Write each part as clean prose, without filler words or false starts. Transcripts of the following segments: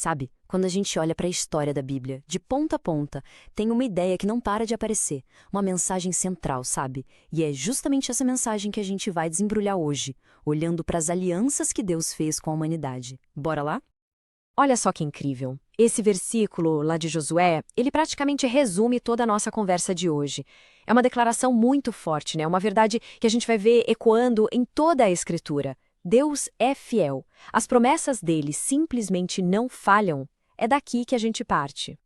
Sabe, quando a gente olha para a história da Bíblia, de ponta a ponta, tem uma ideia que não para de aparecer, uma mensagem central, sabe? E é justamente essa mensagem que a gente vai desembrulhar hoje, olhando para as alianças que Deus fez com a humanidade. Bora lá? Olha só que incrível. Esse versículo lá de Josué, ele praticamente resume toda a nossa conversa de hoje. É uma declaração muito forte, né? Uma verdade que a gente vai ver ecoando em toda a Escritura. Deus é fiel. As promessas dele simplesmente não falham. É daqui que a gente parte.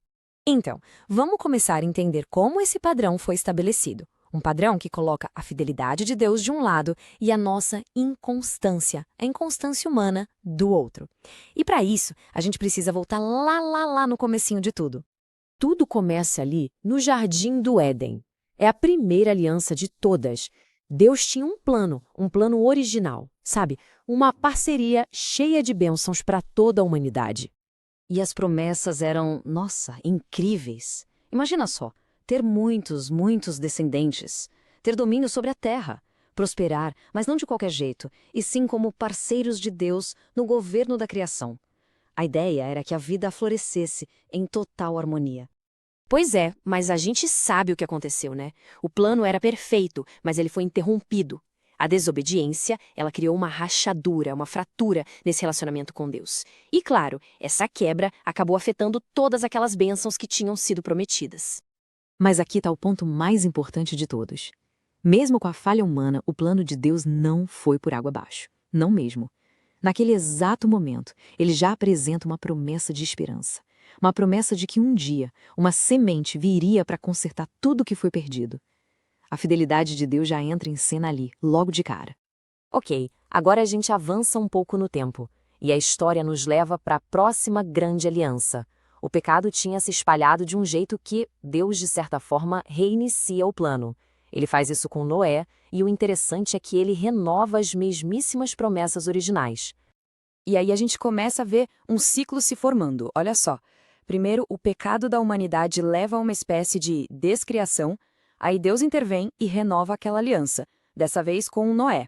Então, vamos começar a entender como esse padrão foi estabelecido. Um padrão que coloca a fidelidade de Deus de um lado e a nossa inconstância, a inconstância humana, do outro. E para isso, a gente precisa voltar lá no comecinho de tudo. Tudo começa ali no Jardim do Éden. É a primeira aliança de todas. Deus tinha um plano original, sabe? Uma parceria cheia de bênçãos para toda a humanidade. E as promessas eram, nossa, incríveis. Imagina só, ter muitos descendentes, ter domínio sobre a terra, prosperar, mas não de qualquer jeito, e sim como parceiros de Deus no governo da criação. A ideia era que a vida florescesse em total harmonia. Pois é, mas a gente sabe o que aconteceu, né? O plano era perfeito, mas ele foi interrompido. A desobediência, ela criou uma rachadura, uma fratura nesse relacionamento com Deus. E claro, essa quebra acabou afetando todas aquelas bênçãos que tinham sido prometidas. Mas aqui está o ponto mais importante de todos. Mesmo com a falha humana, o plano de Deus não foi por água abaixo. Não mesmo. Naquele exato momento, ele já apresenta uma promessa de esperança. Uma promessa de que um dia, uma semente viria para consertar tudo o que foi perdido. A fidelidade de Deus já entra em cena ali, logo de cara. Ok, agora a gente avança um pouco no tempo. E a história nos leva para a próxima grande aliança. O pecado tinha se espalhado de um jeito que Deus, de certa forma, reinicia o plano. Ele faz isso com Noé, e o interessante é que ele renova as mesmíssimas promessas originais. E aí a gente começa a ver um ciclo se formando, olha só. Primeiro, o pecado da humanidade leva a uma espécie de descriação, aí Deus intervém e renova aquela aliança, dessa vez com Noé.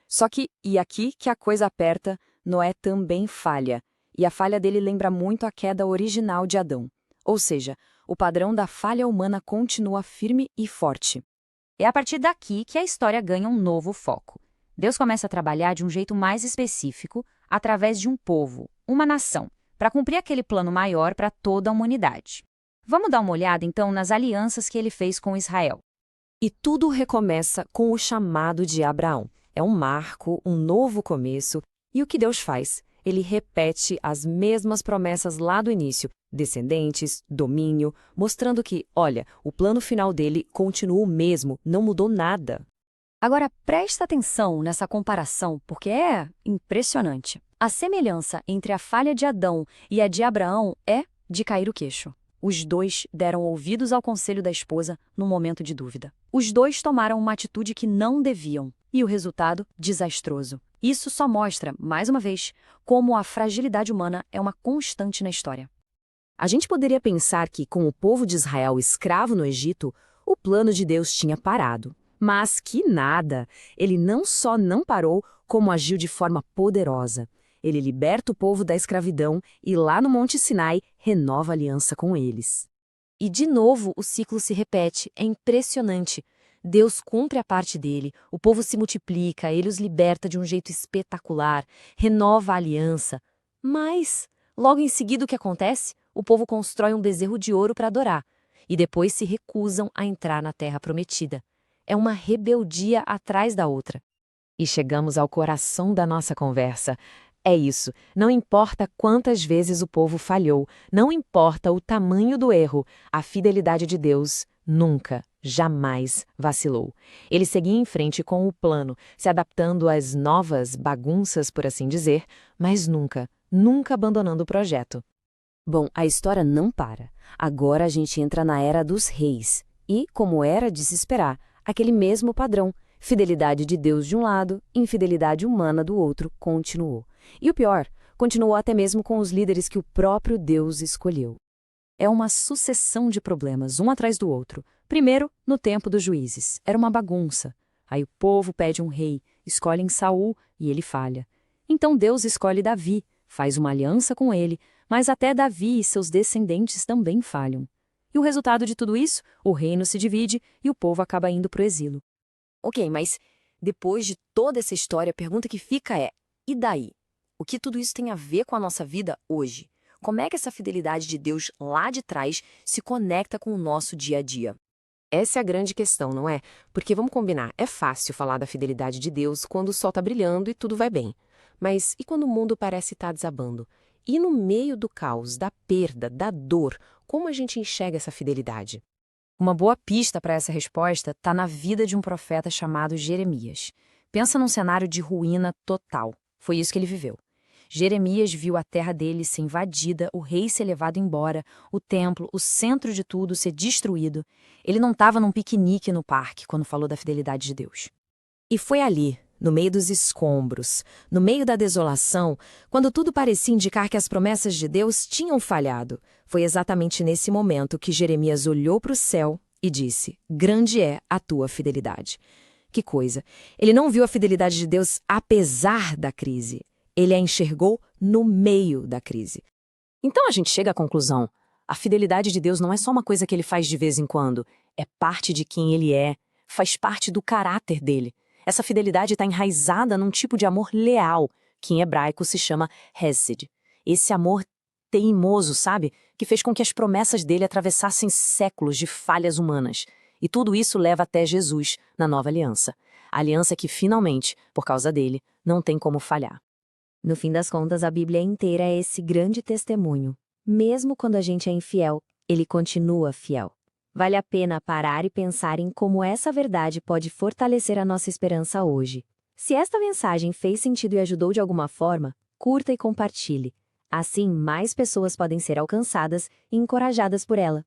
Só que, e aqui que a coisa aperta, Noé também falha. E a falha dele lembra muito a queda original de Adão. Ou seja, o padrão da falha humana continua firme e forte. É a partir daqui que a história ganha um novo foco. Deus começa a trabalhar de um jeito mais específico, através de um povo, uma nação, para cumprir aquele plano maior para toda a humanidade. Vamos dar uma olhada, então, nas alianças que ele fez com Israel. E tudo recomeça com o chamado de Abraão. É um marco, um novo começo. E o que Deus faz? Ele repete as mesmas promessas lá do início, descendentes, domínio, mostrando que, olha, o plano final dele continua o mesmo, não mudou nada. Agora presta atenção nessa comparação, porque é impressionante. A semelhança entre a falha de Adão e a de Abraão é de cair o queixo. Os dois deram ouvidos ao conselho da esposa num momento de dúvida. Os dois tomaram uma atitude que não deviam, e o resultado, desastroso. Isso só mostra, mais uma vez, como a fragilidade humana é uma constante na história. A gente poderia pensar que, com o povo de Israel escravo no Egito, o plano de Deus tinha parado. Mas que nada! Ele não só não parou, como agiu de forma poderosa. Ele liberta o povo da escravidão e, lá no Monte Sinai, renova a aliança com eles. E, de novo, o ciclo se repete. É impressionante. Deus cumpre a parte dele, o povo se multiplica, ele os liberta de um jeito espetacular, renova a aliança. Mas, logo em seguida, o que acontece? O povo constrói um bezerro de ouro para adorar, e depois se recusam a entrar na terra prometida. É uma rebeldia atrás da outra. E chegamos ao coração da nossa conversa. É isso, não importa quantas vezes o povo falhou, não importa o tamanho do erro, a fidelidade de Deus nunca, jamais vacilou. Ele seguia em frente com o plano, se adaptando às novas bagunças, por assim dizer, mas nunca abandonando o projeto. Bom, a história não para. Agora a gente entra na era dos reis. E, como era de se esperar, aquele mesmo padrão, fidelidade de Deus de um lado, infidelidade humana do outro, continuou. E o pior, continuou até mesmo com os líderes que o próprio Deus escolheu. É uma sucessão de problemas, um atrás do outro. Primeiro, no tempo dos juízes. Era uma bagunça. Aí o povo pede um rei, escolhem Saul e ele falha. Então Deus escolhe Davi, faz uma aliança com ele, Mas até Davi e seus descendentes também falham. E o resultado de tudo isso? O reino se divide e o povo acaba indo para o exílio. Ok, mas depois de toda essa história, a pergunta que fica é: e daí? O que tudo isso tem a ver com a nossa vida hoje? Como é que essa fidelidade de Deus lá de trás se conecta com o nosso dia a dia? Essa é a grande questão, não é? Porque vamos combinar, é fácil falar da fidelidade de Deus quando o sol está brilhando e tudo vai bem. Mas e quando o mundo parece estar desabando? E no meio do caos, da perda, da dor, como a gente enxerga essa fidelidade? Uma boa pista para essa resposta está na vida de um profeta chamado Jeremias. Pensa num cenário de ruína total. Foi isso que ele viveu. Jeremias viu a terra dele ser invadida, o rei ser levado embora, o templo, o centro de tudo, ser destruído. Ele não estava num piquenique no parque quando falou da fidelidade de Deus. E foi ali, no meio dos escombros, no meio da desolação, quando tudo parecia indicar que as promessas de Deus tinham falhado. Foi exatamente nesse momento que Jeremias olhou para o céu e disse: "Grande é a tua fidelidade." Que coisa! Ele não viu a fidelidade de Deus apesar da crise. Ele a enxergou no meio da crise. Então a gente chega à conclusão: a fidelidade de Deus não é só uma coisa que ele faz de vez em quando, é parte de quem ele é, faz parte do caráter dele. Essa fidelidade está enraizada num tipo de amor leal, que em hebraico se chama hesed. Esse amor teimoso, sabe? Que fez com que as promessas dele atravessassem séculos de falhas humanas. E tudo isso leva até Jesus, na nova aliança. A aliança que finalmente, por causa dele, não tem como falhar. No fim das contas, a Bíblia inteira é esse grande testemunho. Mesmo quando a gente é infiel, ele continua fiel. Vale a pena parar e pensar em como essa verdade pode fortalecer a nossa esperança hoje. Se esta mensagem fez sentido e ajudou de alguma forma, curta e compartilhe. Assim, mais pessoas podem ser alcançadas e encorajadas por ela.